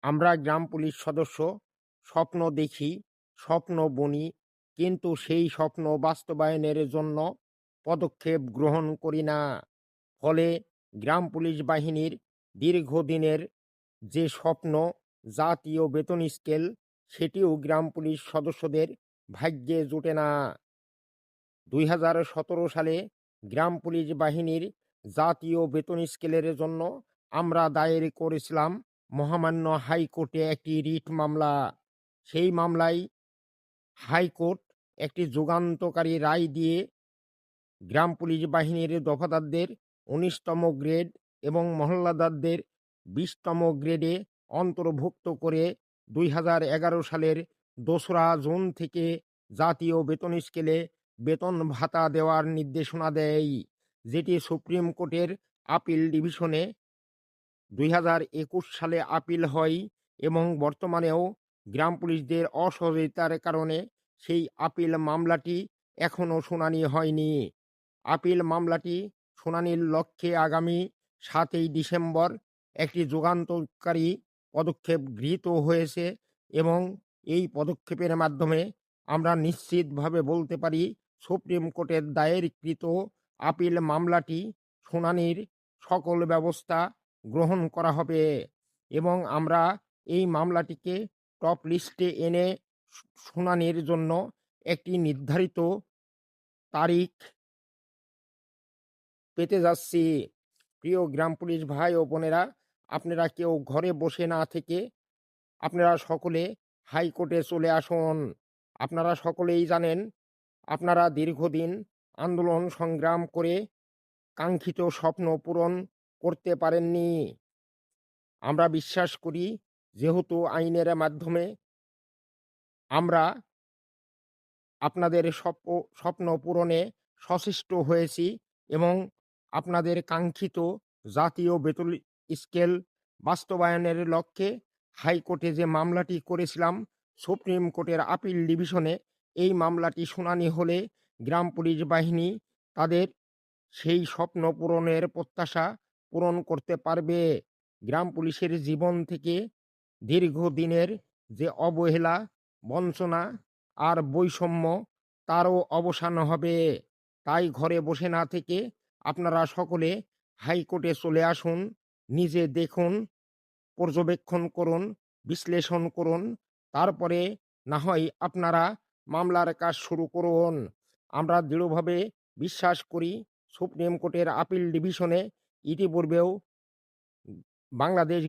আমরা গ্রাম পুলিশ সদস্য স্বপ্ন দেখি, স্বপ্ন বুনি, কিন্তু সেই স্বপ্ন বাস্তবায়নের জন্য পদক্ষেপ গ্রহণ করি না। ফলে গ্রাম পুলিশ বাহিনীর দীর্ঘদিনের যে স্বপ্ন, জাতীয় বেতন স্কেল, সেটিও গ্রাম পুলিশ সদস্যদের ভাগ্যে জোটে না। ২০১৭ সালে গ্রাম পুলিশ বাহিনীর জাতীয় বেতন স্কেলের জন্য আমরা দায়ের করেছিলাম মহামান্য হাইকোর্টে একটি রিট মামলা। সেই মামলায় হাইকোর্ট একটি যুগান্তকারী রায় দিয়ে গ্রাম পুলিশ বাহিনীর দফাদারদের ১৯তম গ্রেড এবং মহল্লাদারদের ২০তম গ্রেডে অন্তর্ভুক্ত করে ২০১১ সালের ২রা জুন থেকে জাতীয় বেতন স্কেলে বেতন ভাতা দেওয়ার নির্দেশনা দেয়, যেটি সুপ্রিম কোর্টের আপিল ডিভিশনে ২০২১ সালে আপিল হয় এবং বর্তমানেও গ্রাম পুলিশদের অসহযোগিতার কারণে সেই আপিল মামলাটি এখনও শুনানি হয়নি। আপিল মামলাটি শুনানির লক্ষ্যে আগামী ৭ই ডিসেম্বর একটি যুগান্তকারী পদক্ষেপ গৃহীত হয়েছে এবং এই পদক্ষেপের মাধ্যমে আমরা নিশ্চিতভাবে বলতে পারি সুপ্রিম কোর্টের দায়েরকৃত আপিল মামলাটি শুনানির সকল ব্যবস্থা গ্রহণ করা হবে এবং আমরা এই মামলাটিকে টপ লিস্টে এনে শুনানির জন্য একটি নির্ধারিত তারিখ পেতে যাচ্ছি। প্রিয় গ্রাম পুলিশ ভাই ও বোনেরা, আপনারা কেউ ঘরে বসে না থেকে আপনারা সকলে হাইকোর্টে চলে আসুন। আপনারা সকলেই জানেন, আপনারা দীর্ঘদিন আন্দোলন সংগ্রাম করে কাঙ্ক্ষিত স্বপ্ন পূরণ করতে পারেননি। আমরা বিশ্বাস করি, যেহেতু আইনের মাধ্যমে আমরা আপনাদের স্বপ্ন পূরণে সচেষ্ট হয়েছি এবং আপনাদের কাঙ্ক্ষিত জাতীয় বেতন স্কেল বাস্তবায়নের লক্ষ্যে হাইকোর্টে যে মামলাটি করেছিলাম, সুপ্রিম কোর্টের আপিল ডিভিশনে এই মামলাটি শুনানি হলে গ্রাম পুলিশ বাহিনী তাদের সেই স্বপ্ন পূরণের প্রত্যাশা পূরণ করতে পারবে। গ্রাম পুলিশের জীবন থেকে দীর্ঘদিনের যে অবহেলা, বঞ্চনা আর বৈষম্য, তারও অবসান হবে। তাই ঘরে বসে না থেকে আপনারা সকলে হাইকোর্টে চলে আসুন, নিজে দেখুন, পর্যবেক্ষণ করুন, বিশ্লেষণ করুন। তারপরে না হয় আপনারা মামলার কাজ শুরু করুন। আমরা দৃঢ়ভাবে বিশ্বাস করি, সুপ্রিম কোর্টের আপিল ডিভিশনে ইতিপূর্বেও বাংলাদেশ